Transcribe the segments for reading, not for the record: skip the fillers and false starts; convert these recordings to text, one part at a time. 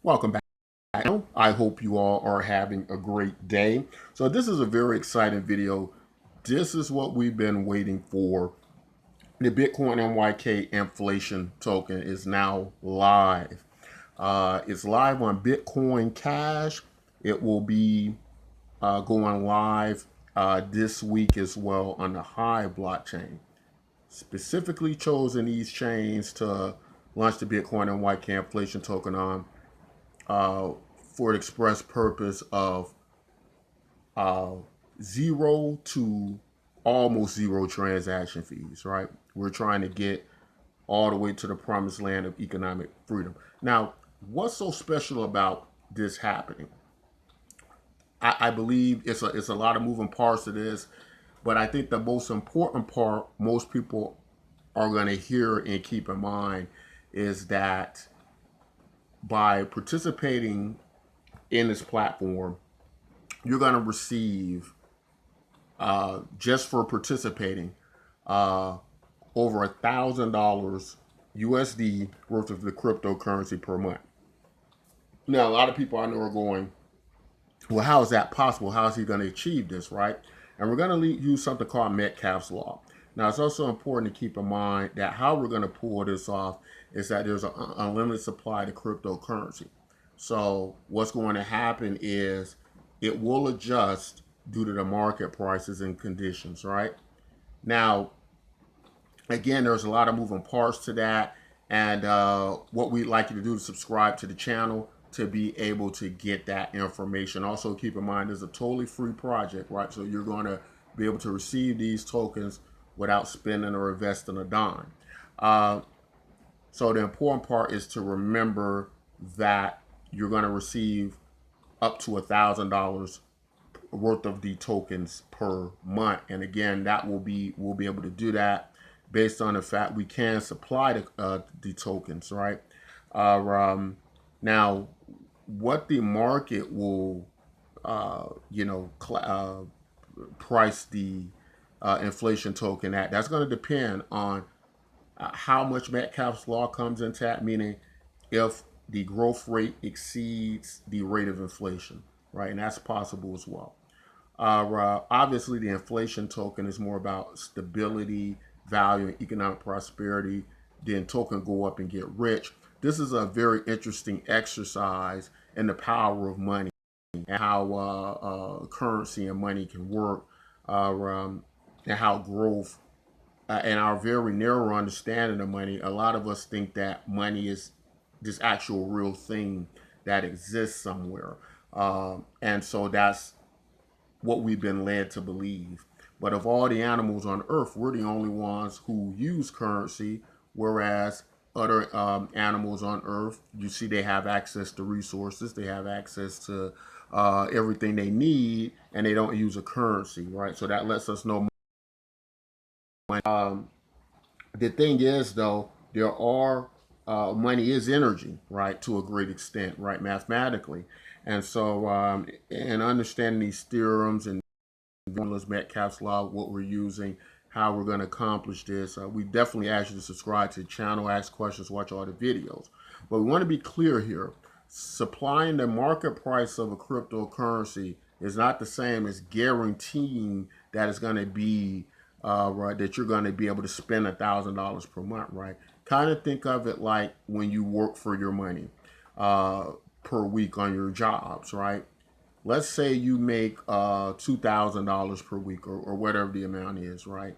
Welcome back. I hope you all are having a great day. So this is a very exciting video. This is what we've been waiting for. The Bitcoin MYK inflation token is now live. It's live on Bitcoin Cash. It will be going live this week as well on the Hive blockchain. Specifically chosen these chains to launch the Bitcoin MYK inflation token on uh, for the express purpose of uh, zero to almost zero transaction fees, right? We're trying to get all the way to the promised land of economic freedom. Now, what's so special about this happening? I believe it's a lot of moving parts to this, but I think the most important part most people are going to hear and keep in mind is that by participating in this platform, you're going to receive just for participating over $1,000 USD worth of the cryptocurrency per month. Now, a lot of people I know are going, well, how is that possible? How is he going to achieve this, right? And we're going to use something called Metcalfe's law. Now, it's also important to keep in mind that how we're going to pull this off is that there's an unlimited supply to cryptocurrency. So what's going to happen is it will adjust due to the market prices and conditions, right? Now, again, there's a lot of moving parts to that. And what we'd like you to do is subscribe to the channel to be able to get that information. Also, keep in mind, it's a totally free project, right? So you're going to be able to receive these tokens without spending or investing a dime. So the important part is to remember that you're going to receive up to $1,000 worth of the tokens per month. And again, we'll be able to do that based on the fact we can supply the tokens, right? Now, what the market will, price the inflation token at, that's going to depend on how much Metcalfe's law comes into that, meaning if the growth rate exceeds the rate of inflation, right? And that's possible as well. Obviously, the inflation token is more about stability, value, and economic prosperity. Then token go up and get rich. This is a very interesting exercise in the power of money and how currency and money can work, and how growth and our very narrow understanding of money. A lot of us think that money is this actual real thing that exists somewhere, and so that's what we've been led to believe. But of all the animals on earth, we're the only ones who use currency, whereas other animals on earth, you see, they have access to resources, they have access to everything they need, and they don't use a currency, right? So that lets us know. The thing is, though, there are money is energy, right, to a great extent, right, mathematically. And so, in understanding these theorems and Metcalfe's law, what we're using, how we're going to accomplish this, we definitely ask you to subscribe to the channel, ask questions, watch all the videos. But we want to be clear here. Supplying the market price of a cryptocurrency is not the same as guaranteeing that it's going to be right, that you're going to be able to spend $1,000 per month, right? Kind of think of it like when you work for your money per week on your jobs, right? Let's say you make $2,000 per week or whatever the amount is, right?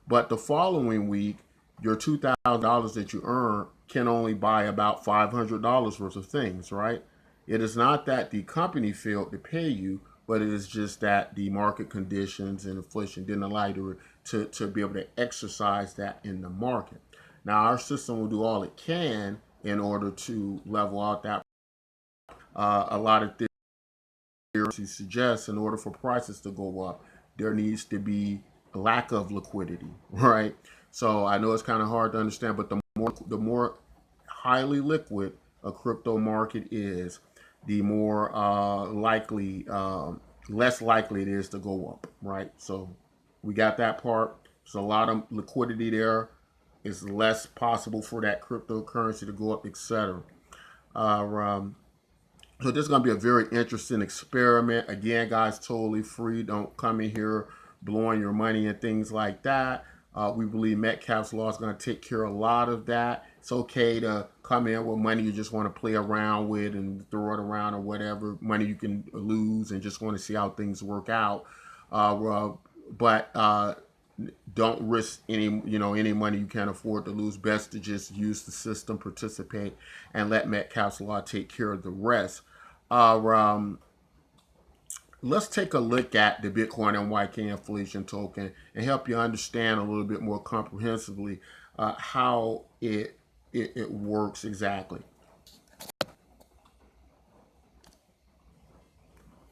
But the following week, your $2,000 that you earn can only buy about $500 worth of things, right? It is not that the company failed to pay you, but it is just that the market conditions and inflation didn't allow you to be able to exercise that in the market. Now, our system will do all it can in order to level out that. A lot of theories suggest in order for prices to go up, there needs to be a lack of liquidity, right? So I know it's kind of hard to understand, but the more highly liquid a crypto market is, the more less likely it is to go up, right? So we got that part. There's a lot of liquidity there. It's less possible for that cryptocurrency to go up, etc. So this is going to be a very interesting experiment. Again, guys, totally free. Don't come in here blowing your money and things like that. We believe Metcalf's law is going to take care of a lot of that. It's okay to come in with money you just want to play around with and throw it around or whatever. Money you can lose and just want to see how things work out. But don't risk any money you can't afford to lose. Best to just use the system, participate, and let Metcalf's law take care of the rest. Uh, um, let's take a look at the Bitcoin MYK inflation token and help you understand a little bit more comprehensively how it works exactly.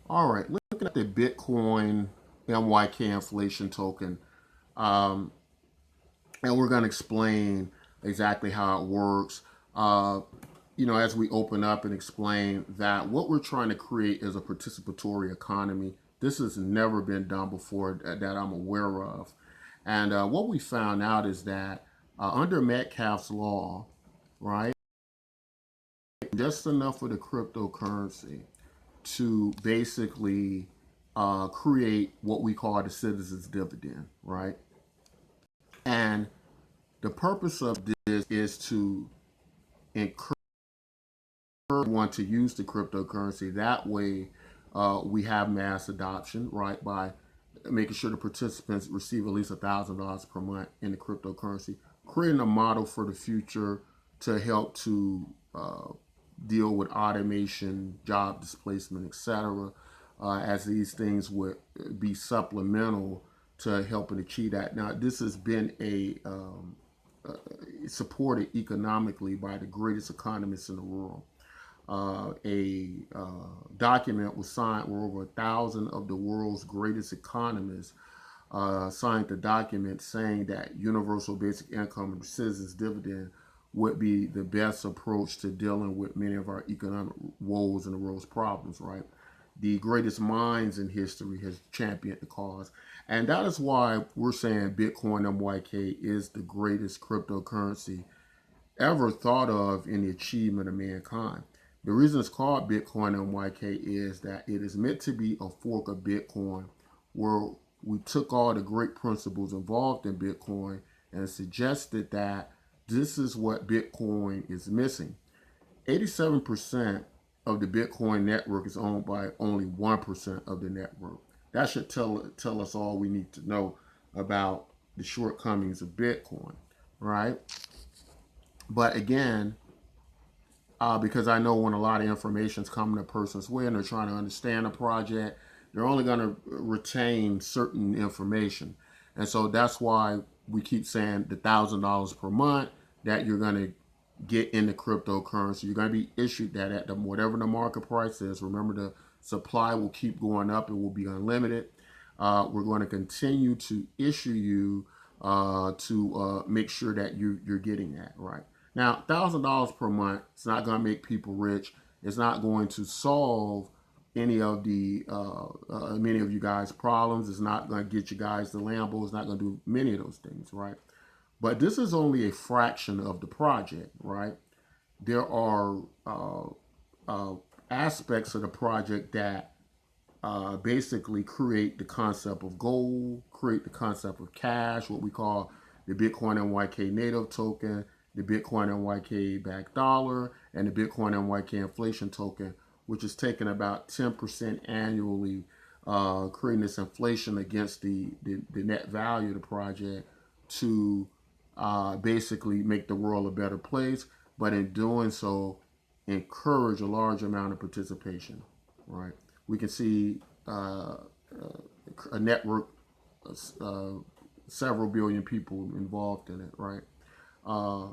All right, looking at the Bitcoin MYK inflation token, um, and we're going to explain exactly how it works. As we open up and explain that what we're trying to create is a participatory economy. This has never been done before that I'm aware of. And what we found out is that under Metcalf's law, right, just enough for the cryptocurrency to basically create what we call the citizens' dividend, right? And the purpose of this is to encourage everyone to use the cryptocurrency. That way, we have mass adoption, right? By making sure the participants receive at least $1,000 per month in the cryptocurrency, creating a model for the future to help to deal with automation, job displacement, etc. As these things would be supplemental to helping achieve that. Now, this has been supported economically by the greatest economists in the world. A document was signed where over 1,000 of the world's greatest economists signed the document saying that universal basic income and citizens dividend would be the best approach to dealing with many of our economic woes and the world's problems, right? The greatest minds in history has championed the cause. And that is why we're saying Bitcoin MYK is the greatest cryptocurrency ever thought of in the achievement of mankind. The reason it's called Bitcoin MYK is that it is meant to be a fork of Bitcoin where we took all the great principles involved in Bitcoin and suggested that this is what Bitcoin is missing. 87% of the Bitcoin network is owned by only 1% of the network. That should tell us all we need to know about the shortcomings of Bitcoin, right? But again, because I know when a lot of information is coming a person's way and they're trying to understand a project, they're only going to retain certain information. And so that's why we keep saying the $1,000 per month that you're going to get in the cryptocurrency. You're going to be issued that at whatever the market price is. Remember, the supply will keep going up. It will be unlimited. We're going to continue to issue you to make sure that you're getting that, right? Now, $1,000 per month, it's not going to make people rich. It's not going to solve any of the many of you guys' problems. It's not going to get you guys the Lambo. It's not going to do many of those things, right? But this is only a fraction of the project, right? There are aspects of the project that basically create the concept of gold, create the concept of cash, what we call the Bitcoin MYK native token, the Bitcoin MYK backed dollar, and the Bitcoin MYK inflation token, which is taking about 10% annually, creating this inflation against the net value of the project to basically make the world a better place, but in doing so, encourage a large amount of participation, right? We can see a network, several billion people involved in it, right? Uh,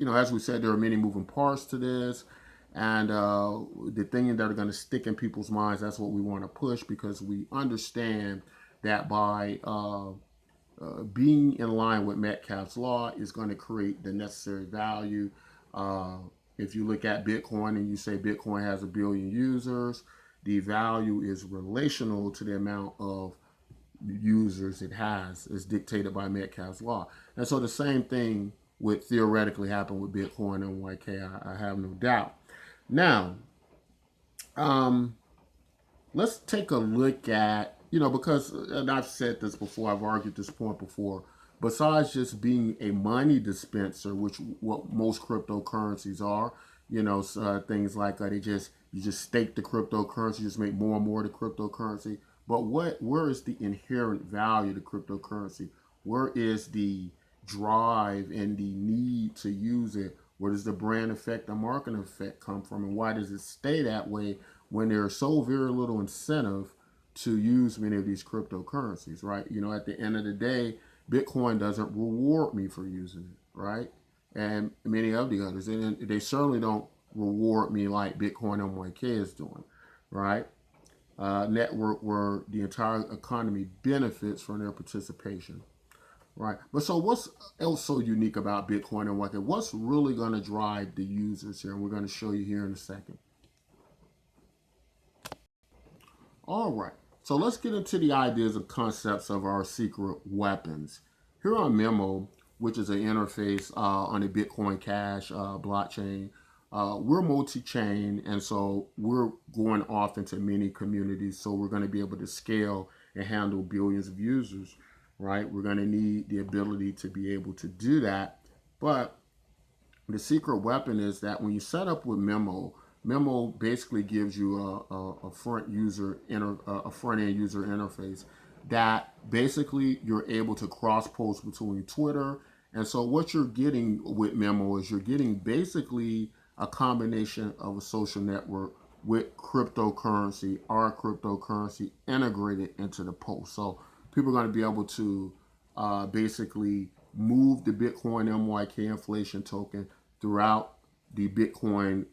as we said, there are many moving parts to this. And the thing that are going to stick in people's minds, that's what we want to push because we understand that by being in line with Metcalf's law is going to create the necessary value. If you look at Bitcoin and you say Bitcoin has 1 billion users, the value is relational to the amount of users it has, is dictated by Metcalf's law. And so the same thing would theoretically happen with Bitcoin and MYK, I have no doubt. Now, um, let's take a look at, because, and I've said this before, I've argued this point before, besides just being a money dispenser, which what most cryptocurrencies are, things like you just stake the cryptocurrency, just make more and more of the cryptocurrency. But where is the inherent value of the cryptocurrency? Where is the drive and the need to use it? Where does the brand effect, the marketing effect come from? And why does it stay that way when there's so very little incentive to use many of these cryptocurrencies, right? At the end of the day, Bitcoin doesn't reward me for using it, right? And many of the others, and they certainly don't reward me like Bitcoin MYK is doing, right? Network where the entire economy benefits from their participation, right? But so what's else so unique about Bitcoin and MYK? What's really going to drive the users here? And we're going to show you here in a second. All right, so let's get into the ideas and concepts of our secret weapons. Here on Memo, which is an interface on the Bitcoin Cash blockchain, we're multi-chain, and so we're going off into many communities, so we're going to be able to scale and handle billions of users, right? We're going to need the ability to be able to do that, but the secret weapon is that when you set up with Memo basically gives you a front end user interface that basically you're able to cross post between Twitter. And so what you're getting with Memo is you're getting basically a combination of a social network with cryptocurrency, our cryptocurrency integrated into the post. So people are going to be able to basically move the Bitcoin MYK inflation token throughout the Bitcoin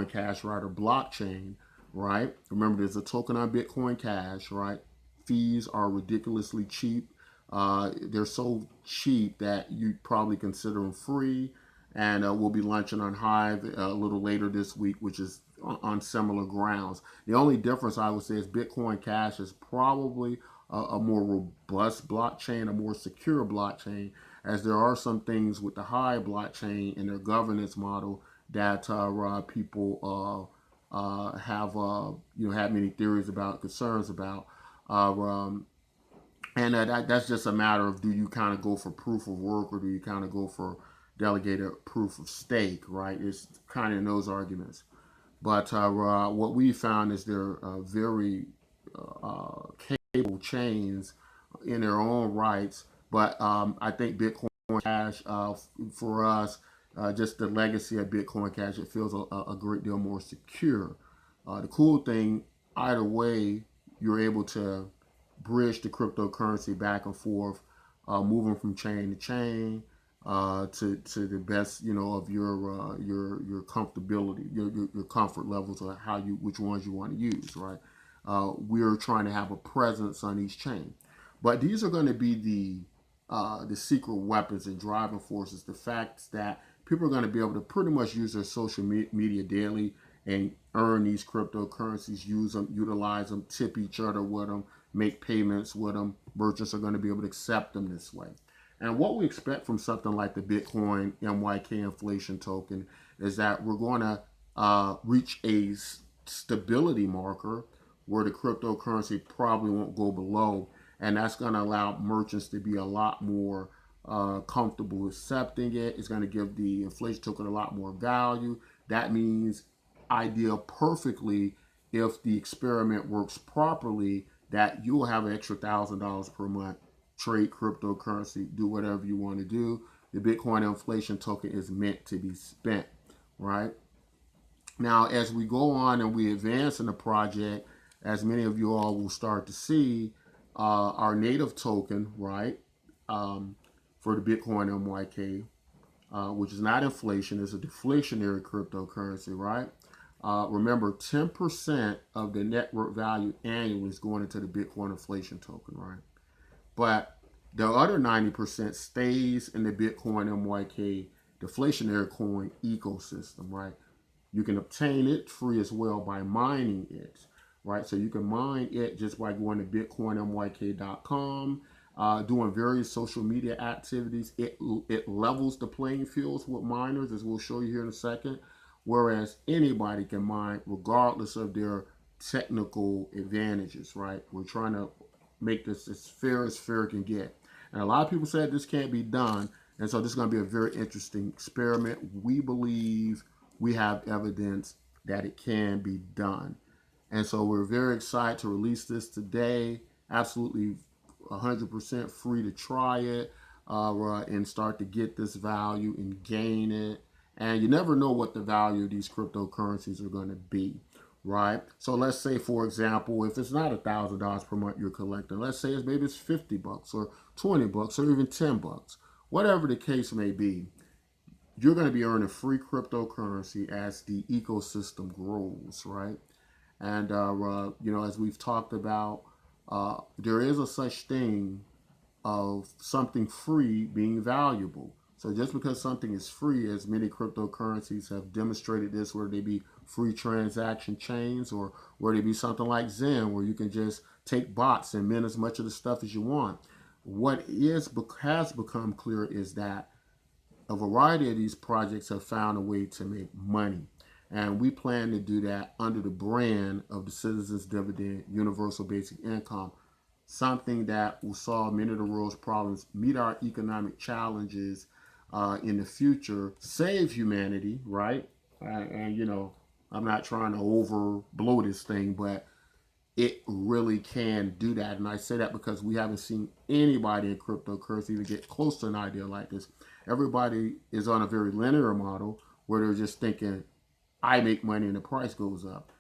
Cash Router blockchain, right? Remember, there's a token on Bitcoin Cash, right? Fees are ridiculously cheap. They're so cheap that you probably consider them free. And we'll be launching on Hive a little later this week, which is on similar grounds. The only difference I would say is Bitcoin Cash is probably a more robust blockchain, a more secure blockchain, as there are some things with the Hive blockchain and their governance model that people have had many theories about, concerns about. And that's just a matter of, do you kind of go for proof of work, or do you kind of go for delegated proof of stake, right? It's kind of in those arguments. But what we found is they're very capable chains in their own rights. But I think Bitcoin Cash, for us, just the legacy of Bitcoin Cash, it feels a great deal more secure. The cool thing, either way, you're able to bridge the cryptocurrency back and forth, moving from chain to chain, to the best of your comfortability, your comfort levels, of which ones you want to use, right? We're trying to have a presence on each chain, but these are going to be the secret weapons and driving forces. The fact that people are going to be able to pretty much use their social media daily and earn these cryptocurrencies, use them, utilize them, tip each other with them, make payments with them. Merchants are going to be able to accept them this way. And what we expect from something like the Bitcoin MYK inflation token is that we're going to reach a stability marker where the cryptocurrency probably won't go below. And that's going to allow merchants to be a lot more comfortable accepting it. It's going to give the inflation token a lot more value. That means, ideal perfectly, if the experiment works properly, that you'll have an extra $1,000 per month, trade cryptocurrency, do whatever you want to do. The Bitcoin inflation token is meant to be spent, right? Now, as we go on and we advance in the project, as many of you all will start to see, our native token, right, for the Bitcoin MYK, which is not inflation, is a deflationary cryptocurrency, right? Remember, 10% of the network value annually is going into the Bitcoin inflation token, right? But the other 90% stays in the Bitcoin MYK deflationary coin ecosystem, right? You can obtain it free as well by mining it, right? So you can mine it just by going to bitcoinmyk.com, doing various social media activities. It levels the playing fields with miners, as we'll show you here in a second. whereas anybody can mine regardless of their technical advantages, right? We're trying to make this as fair can get. And a lot of people said this can't be done. And so this is going to be a very interesting experiment. We believe we have evidence that it can be done. And so we're very excited to release this today. Absolutely 100% free to try it and start to get this value and gain it. And you never know what the value of these cryptocurrencies are going to be, right? So let's say, for example, if it's not $1,000 per month you're collecting, let's say maybe it's $50 or $20 or even $10, whatever the case may be. You're going to be earning free cryptocurrency as the ecosystem grows, right? And as we've talked about, there is a such thing of something free being valuable. So just because something is free, as many cryptocurrencies have demonstrated this, whether they be free transaction chains or whether they be something like Zen, where you can just take bots and mint as much of the stuff as you want. What has become clear is that a variety of these projects have found a way to make money. And we plan to do that under the brand of the Citizens Dividend Universal Basic Income, something that will solve many of the world's problems, meet our economic challenges in the future, save humanity, right? And I'm not trying to overblow this thing, but it really can do that. And I say that because we haven't seen anybody in cryptocurrency even get close to an idea like this. Everybody is on a very linear model where they're just thinking, I make money and the price goes up.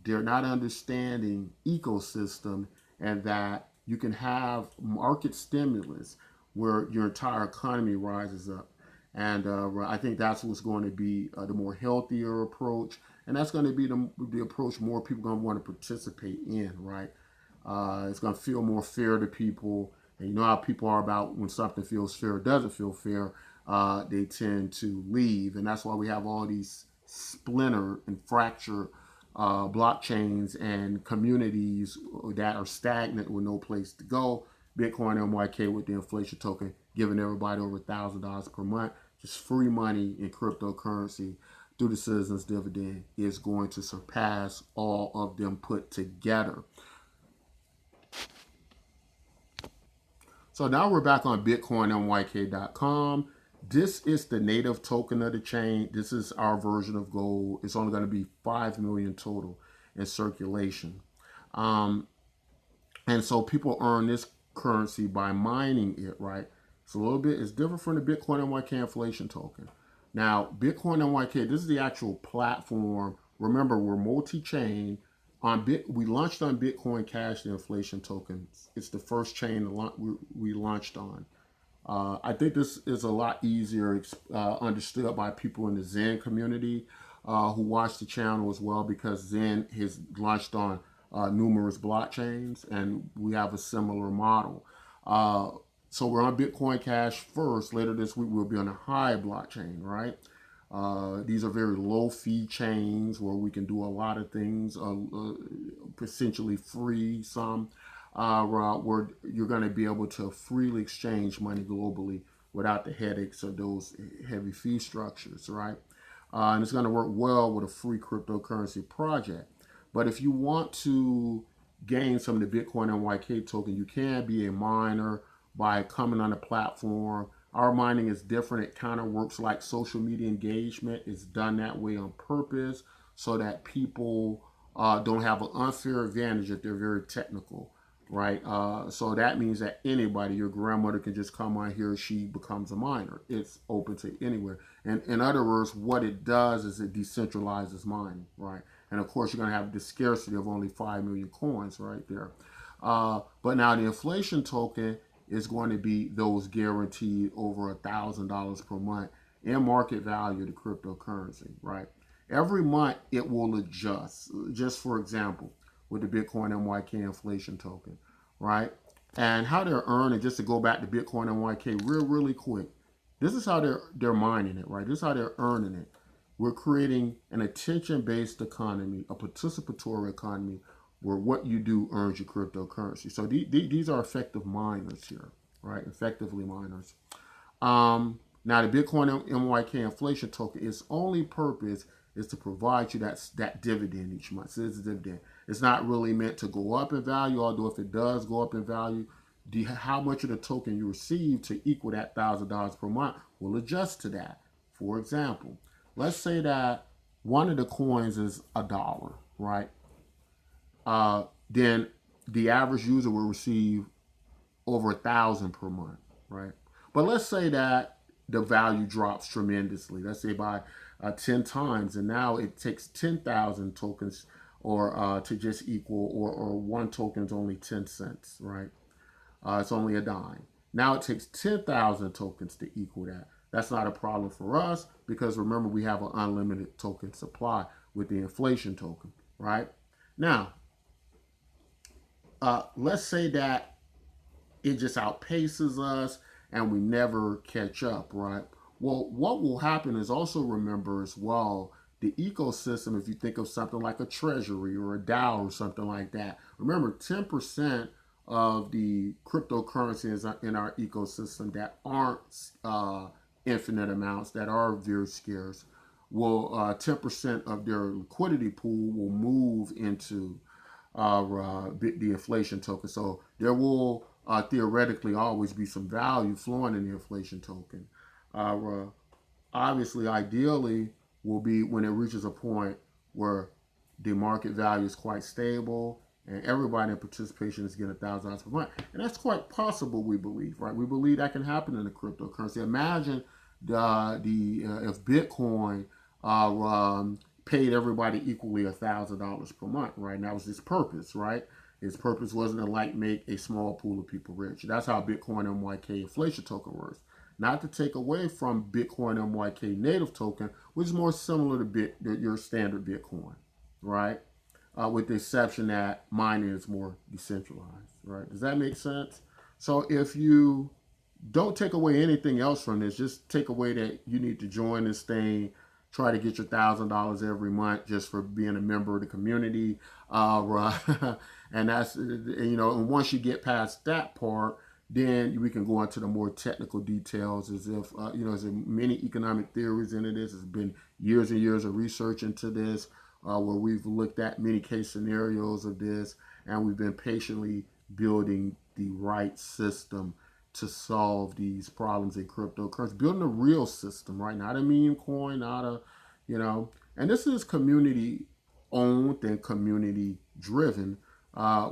They're not understanding ecosystem and that you can have market stimulus where your entire economy rises up. And I think that's what's going to be the more healthier approach. And that's going to be the approach more people are going to want to participate in, right? It's going to feel more fair to people. And you know how people are about when something feels fair or doesn't feel fair, they tend to leave. And that's why we have all these splinter and fracture blockchains and communities that are stagnant with no place to go. Bitcoin MYK with the inflation token, giving everybody over $1,000 per month, just free money in cryptocurrency through the Citizens Dividend is going to surpass all of them put together. So now we're back on BitcoinMYK.com. This is the native token of the chain. This is our version of gold. It's only going to be 5 million total in circulation. And so people earn this currency by mining it, right? It's a little bit, it's different from the Bitcoin MYK inflation token. Now, Bitcoin MYK, this is the actual platform. Remember, we're multi-chain. We launched on Bitcoin Cash, the inflation token. It's the first chain we launched on. I think this is a lot easier understood by people in the Zen community who watch the channel as well, because Zen has launched on numerous blockchains, and we have a similar model. So we're on Bitcoin Cash first. Later this week, we'll be on a Hive blockchain, right? These are very low fee chains where we can do a lot of things, essentially free some, where you're going to be able to freely exchange money globally without the headaches of those heavy fee structures, right? And it's going to work well with a free cryptocurrency project. But if you want to gain some of the Bitcoin MYK token, you can be a miner by coming on the platform. Our mining is different. It kind of works like social media engagement. It's done that way on purpose so that people don't have an unfair advantage if they're very technical, right? So that means that anybody, your grandmother can just come on here, she becomes a miner. It's open to anywhere. And in other words, what it does is it decentralizes mining, right? And of course, you're going to have the scarcity of only 5 million coins right there. But now the inflation token is going to be those guaranteed over $1,000 per month in market value to cryptocurrency, right? Every month it will adjust. Just for example, with the Bitcoin MYK inflation token, right? And how they're earning, just to go back to Bitcoin MYK really quick. This is how they're mining it, right? This is how they're earning it. We're creating an attention-based economy, a participatory economy, where what you do earns your cryptocurrency. So these are effective miners here, right? Effectively miners. Now the Bitcoin MYK inflation token, its only purpose is to provide you that dividend each month. So it's a dividend. It's not really meant to go up in value, although if it does go up in value, how much of the token you receive to equal that $1,000 per month will adjust to that. For example, let's say that one of the coins is $1, right? Then the average user will receive over 1,000 per month, right? But let's say that the value drops tremendously. Let's say by 10 times, and now it takes 10,000 tokens or to just equal, or one token is only 10 cents, right? It's only a dime. Now it takes 10,000 tokens to equal that. That's not a problem for us because remember we have an unlimited token supply with the inflation token, right? Now, let's say that it just outpaces us and we never catch up, right? Well, what will happen is also remember as well the ecosystem, if you think of something like a treasury or a DAO or something like that. Remember, 10% of the cryptocurrencies in our ecosystem that aren't infinite amounts, that are very scarce, will 10% of their liquidity pool will move into the inflation token. So there will theoretically always be some value flowing in the inflation token. Obviously, ideally, will be when it reaches a point where the market value is quite stable and everybody in participation is getting $1,000 per month. And that's quite possible, we believe, right? We believe that can happen in the cryptocurrency. Imagine if Bitcoin paid everybody equally $1,000 per month, right? And that was his purpose, right? His purpose wasn't to like make a small pool of people rich. That's how Bitcoin MYK inflation token works. Not to take away from Bitcoin MYK native token, which is more similar to your standard Bitcoin, right? With the exception that mining is more decentralized, right? Does that make sense? So if you don't take away anything else from this, just take away that you need to join this thing, try to get your $1,000 every month just for being a member of the community, and that's, and once you get past that part, then we can go into the more technical details as if, there's many economic theories into this. There's been years and years of research into this, where we've looked at many case scenarios of this, and we've been patiently building the right system to solve these problems in cryptocurrency, building a real system, right? Not a meme coin, not a, and this is community owned and community driven,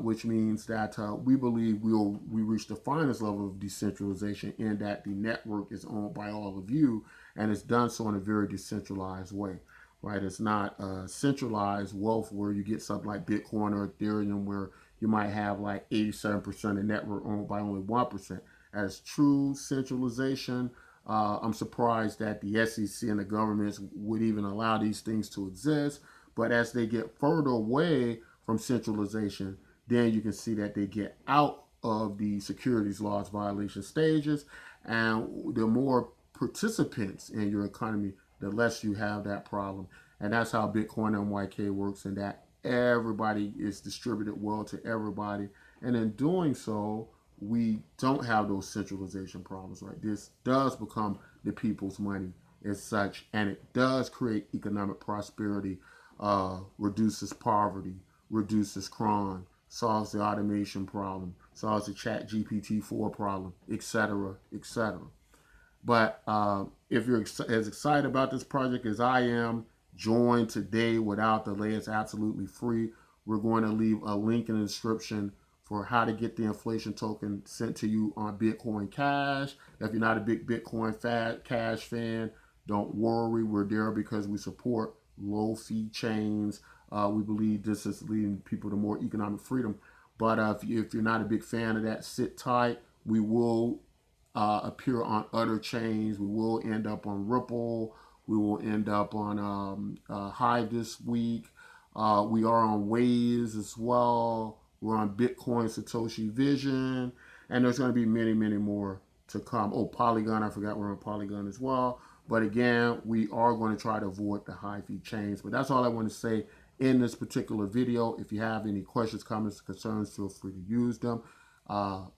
which means that we believe we reach the finest level of decentralization in that the network is owned by all of you, and it's done so in a very decentralized way, right? It's not centralized wealth where you get something like Bitcoin or Ethereum where you might have like 87% of the network owned by only 1%. As true centralization, I'm surprised that the SEC and the governments would even allow these things to exist. But as they get further away from centralization, then you can see that they get out of the securities laws violation stages. And the more participants in your economy, the less you have that problem. And that's how Bitcoin MYK works, and that everybody is distributed well to everybody. And in doing so, we don't have those centralization problems, right? This does become the people's money as such, and it does create economic prosperity, reduces poverty, reduces crime, solves the automation problem, solves the chat GPT-4 problem, etc., etc. But if you're as excited about this project as I am, join today without delay. It's absolutely free. We're going to leave a link in the description for how to get the inflation token sent to you on Bitcoin Cash. If you're not a big Bitcoin Cash fan, don't worry. We're there because we support low-fee chains. We believe this is leading people to more economic freedom. But if you're not a big fan of that, sit tight. We will appear on other chains. We will end up on Ripple. We will end up on Hive this week. We are on Waze as well. We're on Bitcoin Satoshi Vision, and there's going to be many, many more to come. Oh, Polygon, I forgot we're on Polygon as well. But again, we are going to try to avoid the high fee chains. But that's all I want to say in this particular video. If you have any questions, comments, concerns, feel free to use them.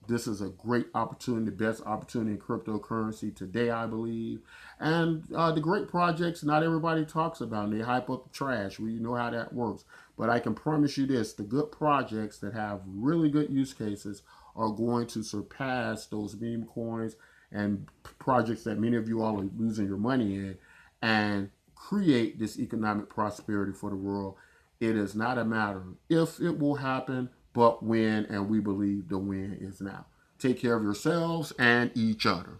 This is a great opportunity, the best opportunity in cryptocurrency today, I believe. And the great projects, not everybody talks about them. They hype up the trash. We know how that works. But I can promise you this, the good projects that have really good use cases are going to surpass those meme coins and projects that many of you all are losing your money in and create this economic prosperity for the world. It is not a matter if it will happen, but when, and we believe the when is now. Take care of yourselves and each other.